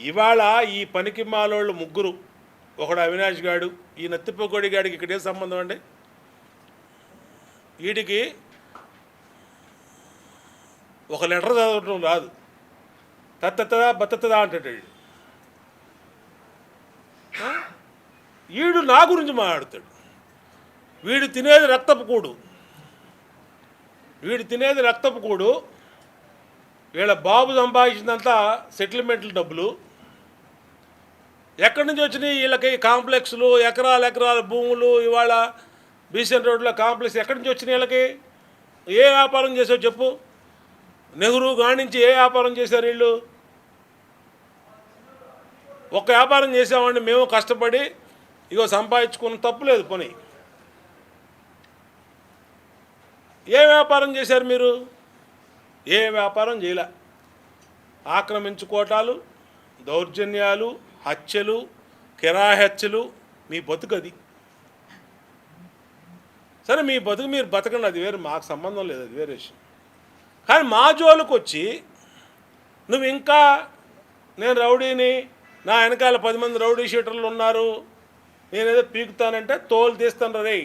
ఇవాళ ఈ పనికి మాలోళ్ళు ముగ్గురు, ఒకడు అవినాష్ గాడు, ఈ నత్తిపోకోడి గాడికి ఇక్కడే సంబంధం అండి. వీడికి ఒక లెటర్ చదవటం రాదు, తత్తదా బత్తదా అంటాడు వీడు. నా గురించి మాట్లాడతాడు. వీడు తినేది రక్తపు కూడు. వీళ్ళ బాబు సంపాదించినంత సెటిల్మెంట్ల డబ్బులు ఎక్కడి నుంచి వచ్చినాయి వీళ్ళకి? కాంప్లెక్స్లు, ఎకరాల భూములు, ఇవాళ బీసెన్ రోడ్లో కాంప్లెక్స్ ఎక్కడి నుంచి వచ్చినాయి వీళ్ళకి? ఏ వ్యాపారం చేసావు చెప్పు? నెహ్రూ గానించి ఏ వ్యాపారం చేశారు వీళ్ళు? ఒక వ్యాపారం చేసామండి మేము కష్టపడి, ఇగో సంపాదించుకున్న తప్పులేదు పని. ఏ వ్యాపారం చేశారు మీరు? ఏ వ్యాపారం చేయలే. ఆక్రమించుకోవటాలు, దౌర్జన్యాలు, హత్యలు, కిరాయి హత్యలు, మీ బతుకది. సరే, మీ బతుకు మీరు బతకండి, అది వేరు, మాకు సంబంధం లేదు, అది వేరే విషయం. కానీ మా జోలికి వచ్చి నువ్వు ఇంకా నేను రౌడీని, నా వెనకాల 10 మంది రౌడీ షీటర్లు ఉన్నారు, నేనేదో పీకుతానంటే తోలు తీస్తాను రే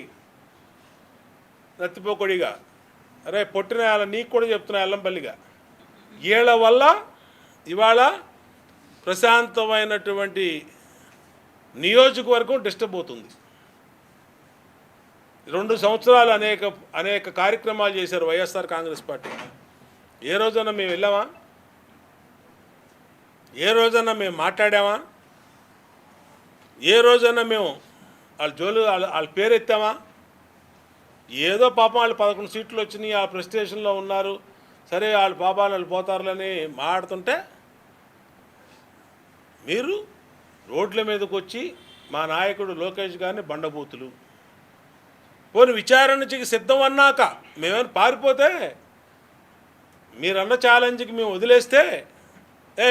నత్తిపోకొడిగా. అరే పొట్టిన నీకు కూడా చెప్తున్నా ఎల్లంపల్లిగా, వీళ్ళ వల్ల ఇవాళ ప్రశాంతమైనటువంటి నియోజకవర్గం డిస్టర్బ్ అవుతుంది. 2 సంవత్సరాలు అనేక కార్యక్రమాలు చేశారు వైఎస్ఆర్ కాంగ్రెస్ పార్టీ. ఏ రోజైనా మేము వెళ్ళామా? ఏ రోజైనా మేము మాట్లాడామా? ఏ రోజైనా మేము వాళ్ళ పేరు ఎత్తామా? ఏదో పాపం వాళ్ళు 11 సీట్లు వచ్చినాయి, ఆ ప్రెస్టేషన్లో ఉన్నారు, సరే వాళ్ళు పాపాలు వాళ్ళు పోతారులని మాట్లాడుతుంటే మీరు రోడ్ల మీదకి వచ్చి మా నాయకుడు లోకేష్ గారిని బండబూతులు. పోనీ విచారణకి సిద్ధం అన్నాక మేమేమైనా పారిపోతే, మీరన్న ఛాలెంజ్కి మేము వదిలేస్తే,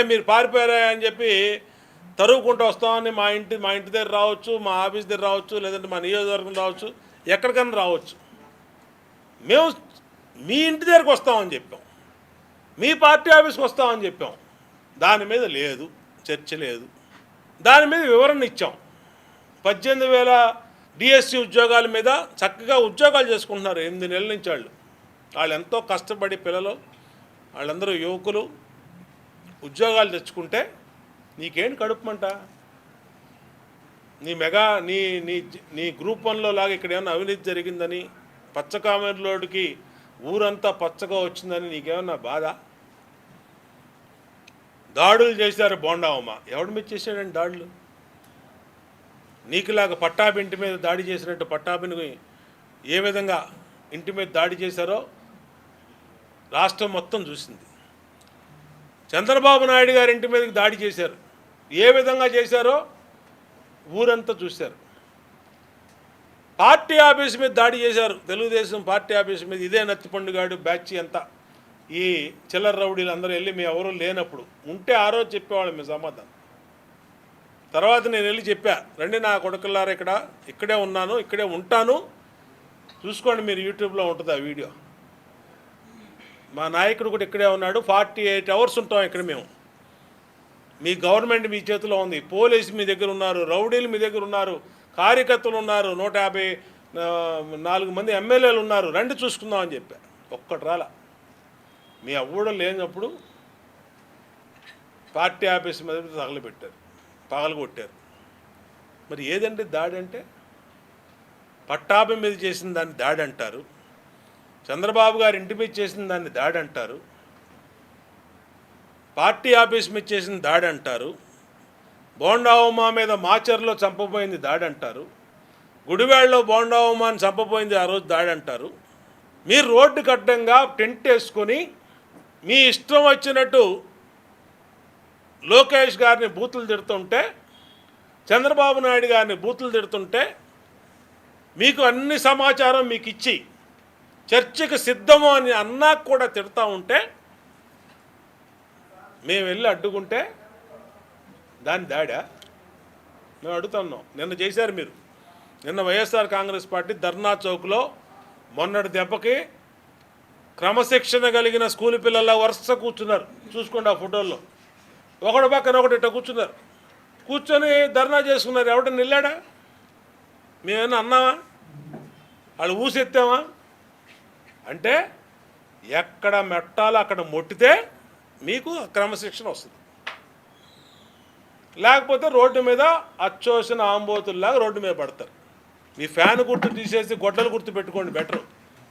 మీరు పారిపోయారా అని చెప్పి తరుగుకుంటూ వస్తామని మా ఇంటి దగ్గర రావచ్చు, మా ఆఫీస్ దగ్గర రావచ్చు, లేదంటే మా నియోజకవర్గం రావచ్చు, ఎక్కడికైనా రావచ్చు. మేము మీ ఇంటి దగ్గరకు వస్తామని చెప్పాం, మీ పార్టీ ఆఫీస్కి వస్తామని చెప్పాం. దాని మీద లేదు, చర్చ లేదు. దాని మీద వివరణ ఇచ్చాం. 18,000 డిఎస్సి ఉద్యోగాల మీద చక్కగా ఉద్యోగాలు చేసుకుంటున్నారు 8 నెలల నుంచి. వాళ్ళు ఎంతో కష్టపడి పిల్లలు, వాళ్ళందరూ యువకులు ఉద్యోగాలు తెచ్చుకుంటే నీకేంటి కడుపుమంట? నీ గ్రూప్ 1లో లాగా ఇక్కడ ఏమన్నా అవినీతి జరిగిందని, పచ్చ కామెంట్లోడికి ఊరంతా పచ్చగా వచ్చిందని నీకేమన్నా బాధ? దాడులు చేశారు బోండావమ్మ. ఎవడు మీద చేశాడండి దాడులు? నీకులాగా పట్టాభి ఇంటి మీద దాడి చేసినట్టు పట్టాభిని ఏ విధంగా ఇంటి మీద దాడి చేశారో రాష్ట్రం మొత్తం చూసింది. చంద్రబాబు నాయుడు గారి ఇంటి మీదకి దాడి చేశారు, ఏ విధంగా చేశారో ఊరంతా చూశారు. పార్టీ ఆఫీస్ మీద దాడి చేశారు, తెలుగుదేశం పార్టీ ఆఫీస్ మీద. ఇదే నత్తిపండుగాడు బ్యాచ్ అంతా, ఈ చిల్లర రౌడీలు అందరూ వెళ్ళి మీ ఎవరూ లేనప్పుడు ఉంటే ఆ రోజు చెప్పేవాళ్ళు మీ సమాధానం. తర్వాత నేను వెళ్ళి చెప్పా, రండి నా కొడుకులారా, ఇక్కడే ఉన్నాను, ఇక్కడే ఉంటాను, చూసుకోండి మీరు, యూట్యూబ్లో ఉంటుంది ఆ వీడియో. మా నాయకుడు కూడా ఇక్కడే ఉన్నాడు, 48 అవర్స్ ఉంటాం ఇక్కడ మేము. మీ గవర్నమెంట్ మీ చేతిలో ఉంది, పోలీసు మీ దగ్గర ఉన్నారు, రౌడీలు మీ దగ్గర ఉన్నారు, కార్యకర్తలు ఉన్నారు, 154 మంది ఎమ్మెల్యేలు ఉన్నారు, రండి చూసుకుందామని చెప్పా. ఒక్కటి రాలా. మీ అవ్వడం లేనప్పుడు పార్టీ ఆఫీస్ మీద తగలబెట్టారు, పగలగొట్టారు. మరి ఏదండి దాడి అంటే? పట్టాభి మీద చేసిన దాన్ని దాడి అంటారు, చంద్రబాబు గారి ఇంటి మీద చేసిన దాన్ని దాడి అంటారు, పార్టీ ఆఫీస్ మీద చేసిన దాడి అంటారు, బోండావమ్మ మీద మాచర్లో చంపబోయింది దాడి అంటారు, గుడివాడలో బోండావమ్మని చంపబోయింది ఆ రోజు దాడి అంటారు. మీరు రోడ్డు కట్టంగా టెంట్ వేసుకొని మీ ఇష్టం వచ్చినట్టు లోకేష్ గారిని బూతులు తిడుతుంటే, చంద్రబాబు నాయుడు గారిని బూతులు తిడుతుంటే, మీకు అన్ని సమాచారం మీకు ఇచ్చి చర్చకు సిద్ధము అని అన్నా కూడా తిడతా ఉంటే, మేము వెళ్ళి అడ్డుకుంటే దాని దాడా? మేము అడుగుతున్నాం. నిన్న చేశారు మీరు, నిన్న వైఎస్ఆర్ కాంగ్రెస్ పార్టీ ధర్నా చౌక్లో మొన్నటి దెబ్బకి క్రమశిక్షణ కలిగిన స్కూల్ పిల్లల వరుస కూర్చున్నారు, చూసుకోండి ఆ ఫోటోల్లో. ఒకటి పక్కన ఒకటి ఇట్ట కూర్చున్నారు, కూర్చొని ధర్నా చేసుకున్నారు. ఎవడన్నా వెళ్ళాడా? మేమేమన్నా అన్నామా? వాళ్ళు ఊసెత్తామా? అంటే ఎక్కడ మెట్టాలో అక్కడ మొట్టితే మీకు క్రమశిక్షణ వస్తుంది. లేకపోతే రోడ్డు మీద అచ్చోసిన ఆంబోతుల్లాగా రోడ్డు మీద పడతారు. మీ ఫ్యాన్ గుర్తు తీసేసి గొడ్డలు గుర్తు పెట్టుకోండి, బెటర్.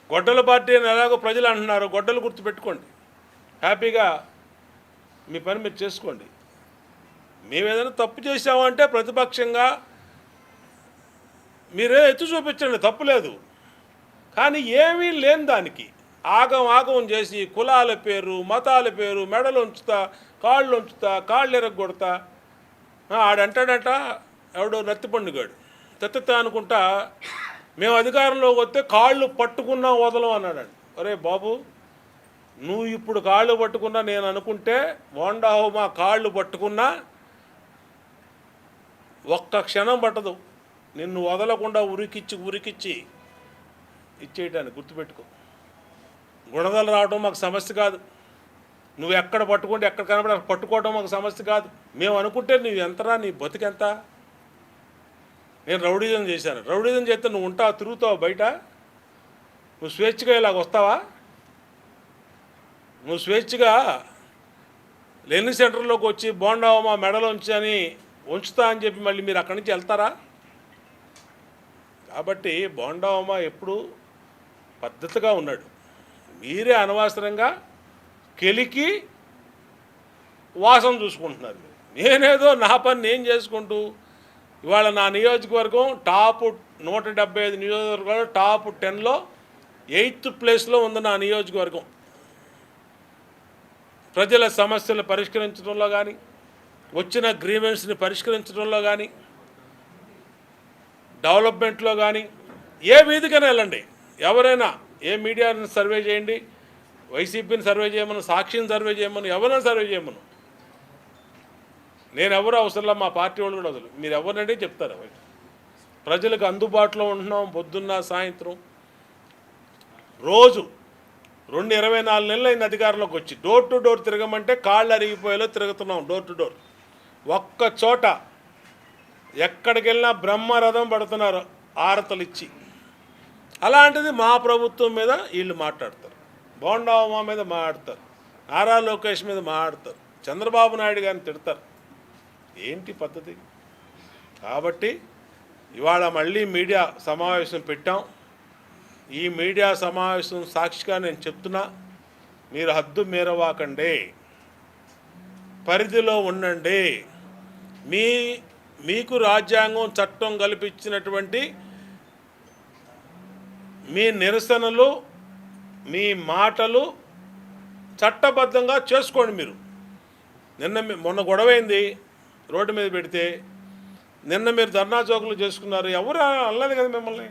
గొడ్డల పార్టీ అని ఎలాగో ప్రజలు అంటున్నారు, గొడ్డలు గుర్తు పెట్టుకోండి, హ్యాపీగా మీ పని మీరు చేసుకోండి. మేము ఏదైనా తప్పు చేసామంటే ప్రతిపక్షంగా మీరే ఎత్తు చూపించండి, తప్పులేదు. కానీ ఏమీ లేని దానికి ఆగం చేసి కులాల పేరు, మతాల పేరు, మెడలు ఉంచుతా, కాళ్ళు ఎరగొడతా. ఆడంటాడట ఎవడో నత్తిపండుగాడు తెత్త అనుకుంటా, మేము అధికారంలోకి వస్తే కాళ్ళు పట్టుకున్నా వదలం అన్నాడు. అరే బాబు, నువ్వు ఇప్పుడు కాళ్ళు పట్టుకున్నా నేను అనుకుంటే మా కాళ్ళు పట్టుకున్నా ఒక్క క్షణం పట్టదు, నిన్ను వదలకుండా ఉరికిచ్చి ఇచ్చేయటానికి. గుర్తుపెట్టుకో, గుణదలు రావడం మాకు సమస్య కాదు. నువ్వు ఎక్కడ పట్టుకుంటే ఎక్కడ కనబడి అక్కడ పట్టుకోవడం మాకు సమస్య కాదు. మేము అనుకుంటే నువ్వు ఎంతరా, నీ బతుకెంత? నేను రౌడీజం చేశాను, రౌడీజం చేస్తే నువ్వు ఉంటావు, తిరుగుతావు బయట? నువ్వు స్వేచ్ఛగా ఇలాగ వస్తావా? నువ్వు స్వేచ్ఛగా లెర్నింగ్ సెంటర్లోకి వచ్చి బోండావమా మెడలో ఉంచని ఉంచుతా అని చెప్పి మళ్ళీ మీరు అక్కడి నుంచి వెళ్తారా? కాబట్టి బోండావమా ఎప్పుడు పద్ధతిగా ఉన్నాడు. మీరే అనవసరంగా కెలికి వాసన చూసుకుంటున్నారు. నేనేదో నా పని నేను చేసుకుంటూ ఇవాళ నా నియోజకవర్గం టాప్ 175 నియోజకవర్గాలు టాప్ 10లో 8th ప్లేస్లో ఉంది నా నియోజకవర్గం. ప్రజల సమస్యలు పరిష్కరించడంలో కానీ, వచ్చిన గ్రీవెన్స్ని పరిష్కరించడంలో కానీ, డెవలప్మెంట్లో కానీ, ఏ వీధికైనా వెళ్ళండి, ఎవరైనా ఏ మీడియాని సర్వే చేయండి, వైసీపీని సర్వే చేయమను, సాక్షిని సర్వే చేయమను, ఎవరైనా సర్వే చేయమను. నేను ఎవరు అవసరంలా, మా పార్టీ వాళ్ళు కూడా వదలు. మీరు ఎవరినంటే చెప్తారు. ప్రజలకు అందుబాటులో ఉంటున్నాం. పొద్దున్న సాయంత్రం రోజు 24 నెలలు అయిన అధికారంలోకి వచ్చి డోర్ టు డోర్ తిరగమంటే కాళ్ళు అరిగిపోయేలో తిరుగుతున్నాం. డోర్ టు డోర్ ఒక్క చోట ఎక్కడికి వెళ్ళినా బ్రహ్మరథం పడుతున్నారు ఆరతలు ఇచ్చి. అలాంటిది మా ప్రభుత్వం మీద వీళ్ళు మాట్లాడతారు, బోండావమా మీద మాట్లాడతారు, నారా లోకేష్ మీద మాట్లాడతారు, చంద్రబాబు నాయుడు గారిని తిడతారు. ఏంటి పద్ధతి? కాబట్టి ఇవాళ మళ్ళీ మీడియా సమావేశం పెట్టాం. ఈ మీడియా సమావేశం సాక్షిగా నేను చెప్తున్నా, మీరు హద్దు మీరవాకండి, పరిధిలో ఉండండి. మీకు రాజ్యాంగం చట్టం కల్పించినటువంటి మీ నిరసనలు, మీ మాటలు చట్టబద్ధంగా చేసుకోండి. మీరు మొన్న గొడవైంది, రోడ్డు మీద పెడితే నిన్న మీరు ధర్నా చౌకులు చేసుకున్నారు, ఎవరు అనలేదు కదా మిమ్మల్ని.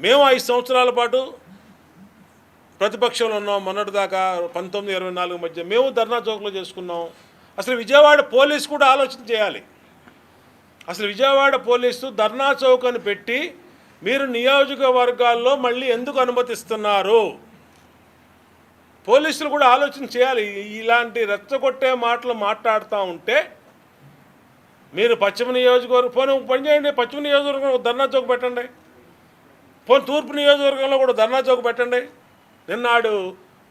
మేము 5 సంవత్సరాల పాటు ప్రతిపక్షంలో ఉన్నాం. మొన్నటిదాకా 19-24 మధ్య మేము ధర్నా చౌకులు చేసుకున్నాం. అసలు విజయవాడ పోలీసు కూడా ఆలోచన చేయాలి. అసలు విజయవాడ పోలీసు ధర్నా చౌక్ అని పెట్టి మీరు నియోజకవర్గాల్లో మళ్ళీ ఎందుకు అనుమతిస్తున్నారు? పోలీసులు కూడా ఆలోచన చేయాలి. ఇలాంటి రెచ్చగొట్టే మాటలు మాట్లాడుతూ ఉంటే మీరు పశ్చిమ నియోజకవర్గం పని చేయండి, పశ్చిమ నియోజకవర్గంలో ధర్నా చౌక్ పెట్టండి, తూర్పు నియోజకవర్గంలో కూడా ధర్నా చౌక్ పెట్టండి. నిన్నాడు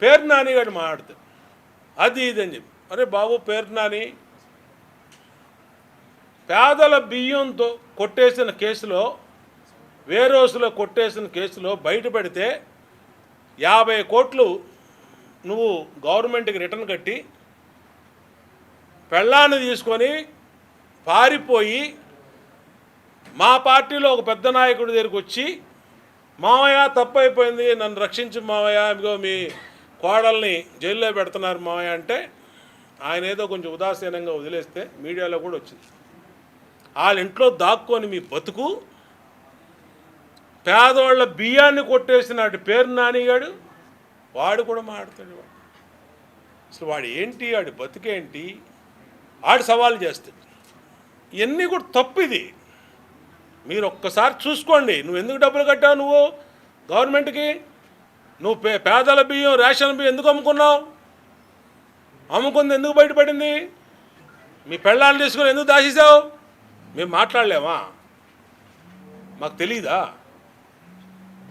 పేరు నాని గారు మాట్లాడుతాడు అది ఇది అని చెప్పి. అరే బాబు, పేరు నాని పేదల బియ్యంతో కొట్టేసిన కేసులో, వేరోసులో కొట్టేసిన కేసులో బయటపడితే 50 కోట్లు నువ్వు గవర్నమెంట్కి రిటర్న్ కట్టి పెళ్ళాన్ని తీసుకొని పారిపోయి మా పార్టీలో ఒక పెద్ద నాయకుడి దగ్గరికి వచ్చి, మావయ్య తప్పైపోయింది, నన్ను రక్షించి మావయ్య, ఇదిగో మీ కోడల్ని జైల్లో పెడుతున్నారు మావయ్య అంటే ఆయన ఏదో కొంచెం ఉదాసీనంగా వదిలేస్తే మీడియాలో కూడా వచ్చింది. వాళ్ళ ఇంట్లో దాక్కొని మీ బతుకు, పేదవాళ్ళ బియ్యాన్ని కొట్టేసినాడు పేరు నానిగాడు, వాడు కూడా మాట్లాడతాడు. అసలు వాడు ఏంటి, వాడి బతుకేంటి, వాడు సవాలు చేస్తాడు. ఇవన్నీ కూడా తప్పు. ఇది మీరు ఒక్కసారి చూసుకోండి. నువ్వు ఎందుకు డబ్బులు కట్టావు? నువ్వు గవర్నమెంట్కి నువ్వు పేదల బియ్యం, రేషన్ బియ్యం ఎందుకు అమ్ముకున్నావు? అమ్ముకుంది ఎందుకు బయటపడింది? మీ పెళ్ళాన్ని తీసుకొని ఎందుకు దాచేసావు? మేము మాట్లాడలేమా? మాకు తెలీదా?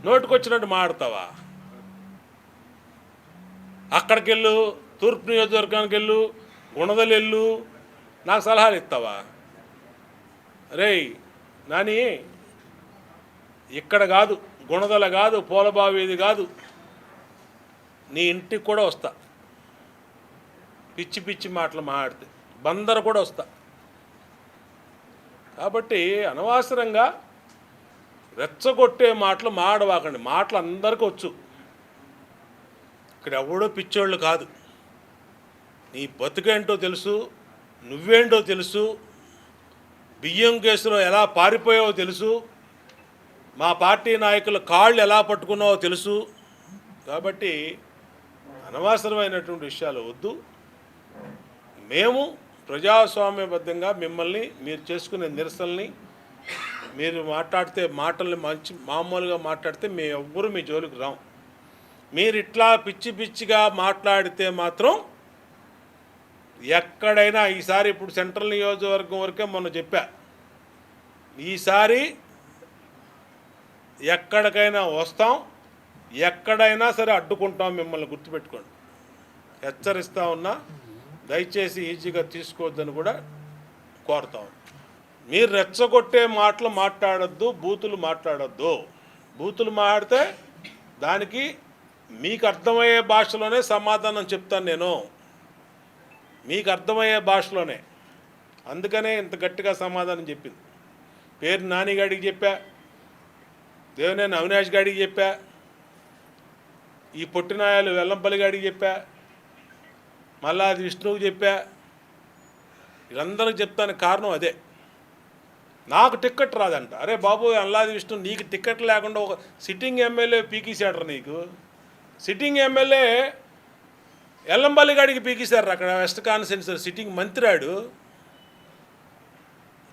నోటుకొచ్చినట్టు మాట్లాడతావా? అక్కడికి వెళ్ళు, తూర్పు నియోజకవర్గానికి వెళ్ళు, గుణదలు వెళ్ళు, నాకు సలహాలు ఇస్తావా? రేయ్ నాని, ఇక్కడ కాదు, గుణదల కాదు, పూలబావి కాదు, నీ ఇంటికి కూడా వస్తా. పిచ్చి పిచ్చి మాటలు మాట్లాడితే బందర కూడా వస్తా. కాబట్టి అనవసరంగా రెచ్చగొట్టే మాటలు మాడవాకండి. మాటలు అందరికీ వచ్చు. ఇక్కడ ఎవడో పిచ్చోళ్ళు కాదు. నీ బతుకేంటో తెలుసు, నువ్వేంటో తెలుసు, బియ్యం కేసులో ఎలా పారిపోయావో తెలుసు, మా పార్టీ నాయకుల కాళ్ళు ఎలా పట్టుకున్నావో తెలుసు. కాబట్టి అనవసరమైనటువంటి విషయాలు వద్దు. మేము ప్రజాస్వామ్యబద్ధంగా మిమ్మల్ని, మీరు చేసుకునే నిరసనల్ని, మీరు మాట్లాడితే మాటల్ని మామూలుగా మాట్లాడితే మేము ఎవ్వరూ మీ జోలికి రాం. మీరు ఇట్లా పిచ్చి పిచ్చిగా మాట్లాడితే మాత్రం ఎక్కడైనా ఈసారి, ఇప్పుడు సెంట్రల్ నియోజకవర్గం వరకే మొన్న చెప్పా, ఈసారి ఎక్కడికైనా వస్తాం, ఎక్కడైనా సరే అడ్డుకుంటాం. మిమ్మల్ని గుర్తుపెట్టుకోండి. హెచ్చరిస్తా ఉన్నా, దయచేసి ఈజీగా తీసుకోవద్దని కూడా కోరుతాం. మీరు రెచ్చగొట్టే మాటలు మాట్లాడొద్దు, బూతులు మాట్లాడొద్దు. బూతులు మాట్లాడితే దానికి మీకు అర్థమయ్యే భాషలోనే సమాధానం చెప్తాను నేను, మీకు అర్థమయ్యే భాషలోనే. అందుకనే ఇంత గట్టిగా సమాధానం చెప్పింది. పేరు నానిగాడికి చెప్పా, దేవినేని అవినాష్ గాడికి చెప్పా, ఈ పొట్టినాయాలు వెల్లంపల్లి గాడికి చెప్పా, మళ్ళా అది విష్ణువుకి చెప్పా. వీళ్ళందరికీ చెప్తానికి కారణం అదే. నాకు టిక్కెట్ రాదంట. అరే బాబు అల్లాది విష్ణు, నీకు టిక్కెట్ లేకుండా ఒక సిట్టింగ్ ఎమ్మెల్యే పీకేసాడు. నీకు సిట్టింగ్ ఎమ్మెల్యే ఎల్లంపల్లి గాడికి పీకేశారు. అక్కడ వెస్ట్ కాన్స్టిట్యున్సీ సిట్టింగ్ మంత్రాడు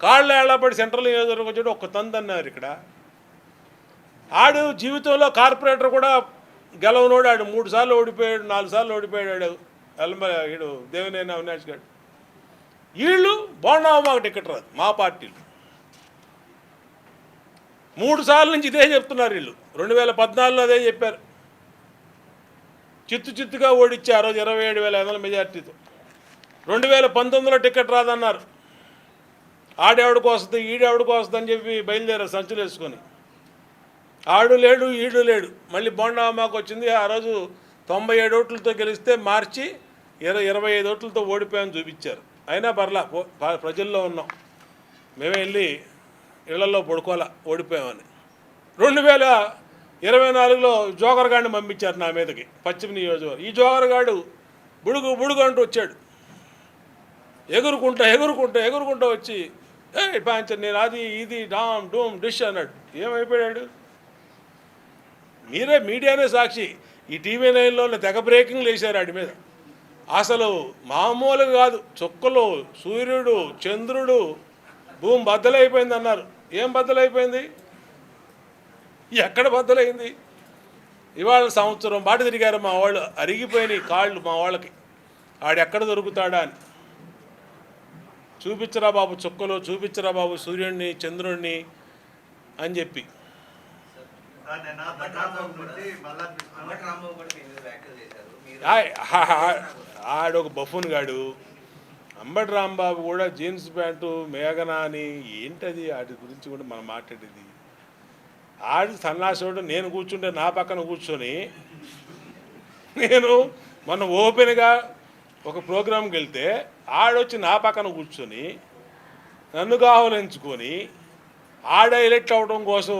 కాళ్ళు ఏళ్ళపడి సెంట్రల్ నియోజకవర్గం వచ్చాడు, ఒక్క తందన్నారు. ఇక్కడ ఆడు జీవితంలో కార్పొరేటర్ కూడా గెలవనోడు. ఆడు 3 సార్లు ఓడిపోయాడు, 4 సార్లు ఓడిపోయాడు. వీడు దేవినేని అవినాష్ గారు. వీళ్ళు బాగున్నావు, మాకు టికెట్ రాదు. మా పార్టీలు 3 సార్లు నుంచి ఇదే చెప్తున్నారు. వీళ్ళు 2014లో అదే చెప్పారు. చిత్తుగా ఓడిచ్చి ఆ రోజు 27,500 మెజార్టీతో. 2019లో టికెట్ రాదన్నారు. ఆడెవడికి వస్తుంది, ఈడెవడికి వస్తుంది అని చెప్పి బయలుదేరారు సంచులు వేసుకొని. ఆడు లేడు, ఈడు లేడు. మళ్ళీ బోండామాకు వచ్చింది. ఆ రోజు 97 ఓట్లతో గెలిస్తే మార్చి 25 ఓట్లతో ఓడిపోయామని చూపించారు. అయినా పర్లా, ప్రజల్లో ఉన్నాం. మేమే వెళ్ళి ఇళ్లలో పడుకోవాలా ఓడిపోయామని. 2024లో జోకర్ గాడిని పంపించారు నా మీదకి, పశ్చిమ నియోజకవర్గం. ఈ జోకర్ గాడు బుడుగు అంటూ వచ్చాడు. ఎగురుకుంటా వచ్చి పాంచర్ నేను అది ఇది డామ్ డూమ్ డిష్ అన్నాడు. ఏమైపోయాడు? మీరే మీడియానే సాక్షి. ఈ టీవీ 9లో తెగ బ్రేకింగ్లు వేశారు ఆడి మీద. అసలు మామూలుగా కాదు. చుక్కలు, సూర్యుడు, చంద్రుడు, భూమి బద్దలైపోయింది అన్నారు. ఏం బద్దలైపోయింది? ఎక్కడ బద్దలైంది? ఇవాళ సంవత్సరం బాట తిరిగారు మా వాళ్ళు. అరిగిపోయినాయి కాళ్ళు మా వాళ్ళకి. ఆడెక్కడ దొరుకుతాడా అని. చూపించరా బాబు చుక్కలు, చూపించరా బాబు సూర్యుడిని, చంద్రుడిని అని చెప్పి. ఆడొక బఫూన్ గాడు. అంబటి రాంబాబు కూడా జీన్స్ ప్యాంటు, మేఘన అని ఏంటది? వాటి గురించి కూడా మనం మాట్లాడేది. ఆడి సన్నాసుడు. నేను కూర్చుంటే నా పక్కన కూర్చొని, నేను మొన్న ఓపెన్గా ఒక ప్రోగ్రాంకి వెళ్తే ఆడొచ్చి నా పక్కన కూర్చొని నన్ను కావలించుకొని ఆడ ఎలెక్ట్ అవ్వడం కోసం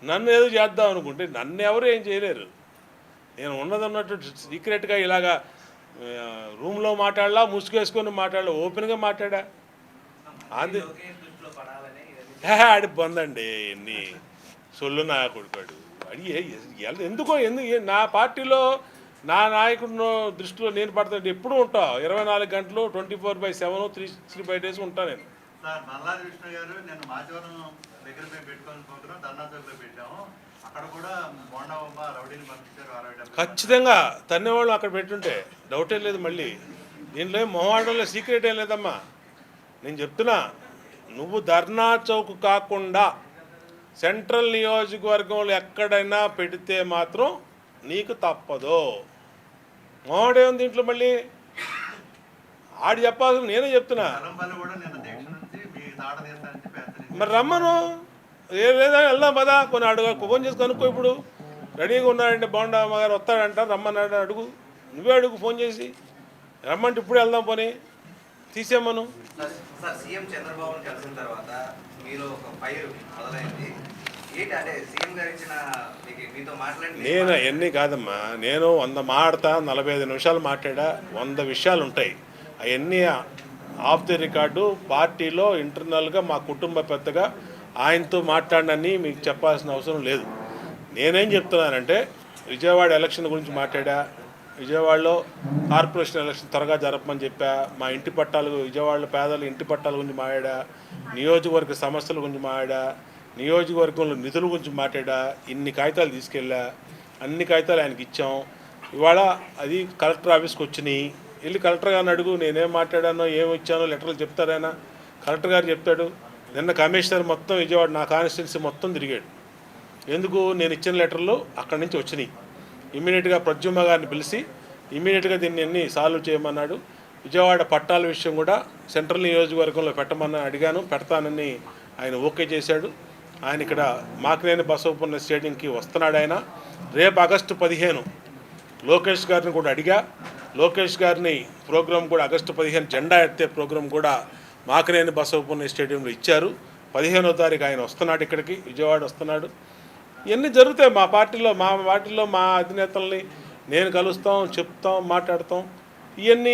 నన్ను ఏదో చేద్దాం అనుకుంటే నన్ను ఎవరు ఏం చేయలేరు. నేను ఉన్నట్టు సీక్రెట్గా ఇలాగా రూమ్లో మాట్లాడలా, ముసుగేసుకొని మాట్లాడలా, ఓపెన్గా మాట్లాడా. అది ఆడి పొందండి ఎన్ని సొల్లు నా కొడుకాడు. అడిగి ఎందుకు నా పార్టీలో నా నాయకుడు దృష్టిలో నేను పడతాడు. ఎప్పుడు ఉంటా 24 గంటలు 24/7 365 days ఉంటా నేను. ఖచ్చితంగా తన్నేవాళ్ళు అక్కడ పెట్టుంటే డౌటే లేదు. మళ్ళీ దీంట్లో ఏం మొహమాటంలో సీక్రెట్ ఏం లేదమ్మా. నేను చెప్తున్నా, నువ్వు ధర్నా చౌక్ కాకుండా సెంట్రల్ నియోజకవర్గంలో ఎక్కడైనా పెడితే మాత్రం నీకు తప్పదు. మొహమాటం ఉంది దీంట్లో. మళ్ళీ ఆడు చెప్పాల్సిన నేనే చెప్తున్నా. మరి రమ్మను, లేదా వెళ్దాం పదా, కొన్ని అడుగు ఫోన్ చేసి కనుక్కో. ఇప్పుడు రెడీగా ఉన్నాడంటే బోండా గారు వస్తాడంట, రమ్మన్నాడు, అడుగు, నువ్వే అడుగు ఫోన్ చేసి. రమ్మంటే ఇప్పుడు వెళ్దాం, పోనీ తీసేమను. సార్, సీఎం చంద్రబాబును కలిసిన తర్వాత మీరు ఒక ఫైర్ మొదలైంది ఏంటి అంటే సీఎం గారు ఇచ్చిన మీతో మాట్లాడి? నేను ఎన్ని కాదమ్మా, నేను 100 మాట్లాడతా, 45 నిమిషాలు మాట్లాడా, 100 విషయాలు ఉంటాయి. అవన్నీ ఆఫ్ ది రికార్డు పార్టీలో ఇంటర్నల్గా మా కుటుంబ పెద్దగా ఆయనతో మాట్లాడనని మీకు చెప్పాల్సిన అవసరం లేదు. నేనేం చెప్తున్నానంటే, విజయవాడ ఎలక్షన్ గురించి మాట్లాడా, విజయవాడలో కార్పొరేషన్ ఎలక్షన్ త్వరగా జరపమని చెప్పా, మా ఇంటి పట్టాలు, విజయవాడలో పేదల ఇంటి పట్టాల గురించి మాట్లాడా, నియోజకవర్గ సమస్యల గురించి మాట్లాడా, నియోజకవర్గంలో నిధుల గురించి మాట్లాడా, ఇన్ని కాగితాలు తీసుకెళ్ళా, అన్ని కాగితాలు ఆయనకి ఇచ్చాం. ఇవాళ అది కలెక్టర్ ఆఫీస్కి వచ్చినాయి. వెళ్ళి కలెక్టర్ గారిని అడుగు, నేనేం మాట్లాడానో ఏమి ఇచ్చానో లెటర్లు చెప్తారైనా. కలెక్టర్ గారు చెప్తాడు. నిన్న కమిషనర్ మొత్తం విజయవాడ నా కాన్స్టిట్యున్సీ మొత్తం తిరిగాడు. ఎందుకు? నేను ఇచ్చిన లెటర్లు అక్కడి నుంచి వచ్చినాయి. ఇమ్మీడియట్గా ప్రద్యుమ్న గారిని పిలిచి ఇమ్మీడియట్గా దీన్ని అన్ని సాల్వ్ చేయమన్నాడు. విజయవాడ పట్టాల విషయం కూడా సెంట్రల్ నియోజకవర్గంలో పెట్టమని అడిగాను, పెడతానని ఆయన ఓకే చేశాడు. ఆయన ఇక్కడ మాకినేని బసవపున్న స్టేడియంకి వస్తున్నాడు. ఆయన రేపు ఆగస్టు 15 లోకేష్ గారిని కూడా అడిగా. లోకేష్ గారిని ప్రోగ్రాం కూడా ఆగస్టు 15 జెండా ఎత్తే ప్రోగ్రాం కూడా మాకినేని బసవపున్న స్టేడియంలో ఇచ్చారు. 15వ తారీఖు ఆయన వస్తున్నాడు, ఇక్కడికి విజయవాడ వస్తున్నాడు. ఇవన్నీ జరుగుతాయి మా పార్టీలో మా అధినేతల్ని నేను కలుస్తాం, చెప్తాం, మాట్లాడతాం. ఇవన్నీ